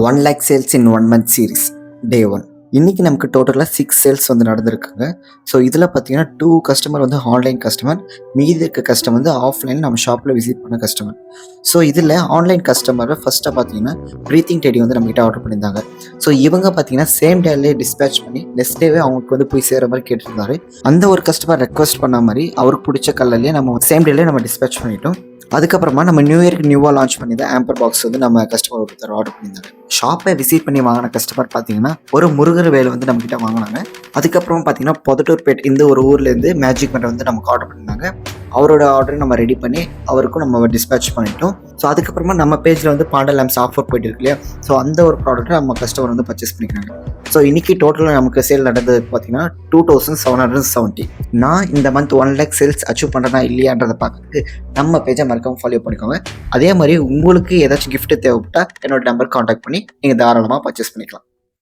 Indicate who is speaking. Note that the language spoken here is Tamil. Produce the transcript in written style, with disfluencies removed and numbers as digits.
Speaker 1: 1 lakh sales in 1 month series day 1. இன்னைக்கு நமக்கு டோட்டலாக 6 சேல்ஸ் வந்து நடந்திருக்குங்க. ஸோ இதில் பார்த்தீங்கன்னா 2 கஸ்டமர் வந்து ஆன்லைன் கஸ்டமர், மீதி இருக்க கஸ்டமர் வந்து ஆஃப்லைன் நம்ம ஷாப்பில் விசிட் பண்ண கஸ்டமர். ஸோ இதில் ஆன்லைன் கஸ்டமரை ஃபஸ்ட்டாக பார்த்தீங்கன்னா ப்ரீத்திங் டெடி வந்து நம்மகிட்ட ஆர்டர் பண்ணியிருந்தாங்க. ஸோ இவங்க பார்த்தீங்கன்னா சேம் டேலே டிஸ்பேச் பண்ணி நெக்ஸ்ட் டேவே அவங்களுக்கு வந்து போய் சேர மாதிரி கேட்டிருந்தாரு. அந்த ஒரு கஸ்டமர் ரெக்வஸ்ட் பண்ண மாதிரி அவருக்கு பிடிச்ச கலர்லேயே நம்ம சேம் டேலே நம்ம டிஸ்பேச் பண்ணிட்டோம். அதுக்கப்புறமா நம்ம நியூ இயருக்கு நியூவாக லான்ச் பண்ணி தான் ஆம்பர் பாக்ஸ் வந்து நம்ம கஸ்டமர் ஒருத்தர் ஆர்டர் பண்ணியிருந்தாங்க. ஷாப்பை விசிட் பண்ணி வாங்கின கஸ்டமர் பார்த்தீங்கன்னா ஒரு முருகர் வேலை வந்து நம்மகிட்ட வாங்கினாங்க. அதுக்கப்புறம் பார்த்தீங்கன்னா பொதட்டூர்பேட் இந்த ஒரு ஊர்லேருந்து மேஜிக் மெட்டை வந்து நமக்கு ஆர்டர் பண்ணியிருந்தாங்க. அவரோட ஆர்டரையும் நம்ம ரெடி பண்ணி அவருக்கும் நம்ம டிஸ்பேச் பண்ணிட்டோம். ஸோ அதுக்கப்புறமா நம்ம பேஜில் வந்து பாண்டா லேம்ப்ஸ் ஆஃபர் போயிட்டு இருக்கு இல்லையா, ஸோ அந்த ஒரு ப்ராடக்ட்டை நம்ம கஸ்டமர் வந்து பர்ச்சேஸ் பண்ணிக்கிறாங்க. ஸோ இன்றைக்கி டோட்டலாக நமக்கு சேல் நடந்தது பார்த்தீங்கன்னா 2770. நான் இந்த மந்த் 1 lakh சேல்ஸ் அச்சீவ் பண்ணுறேன்னா இல்லையான்றதை பார்க்கறதுக்கு நம்ம பேஜை மறக்காம ஃபாலோ பண்ணிக்கோங்க. அதே மாதிரி உங்களுக்கு ஏதாச்சும் கிஃப்ட்டு தேவைப்பட்டால் என்னோட நம்பர் காண்டாக்ட் பண்ணி நீங்கள் தாராளமாக பர்ச்சேஸ் பண்ணிக்கலாம்.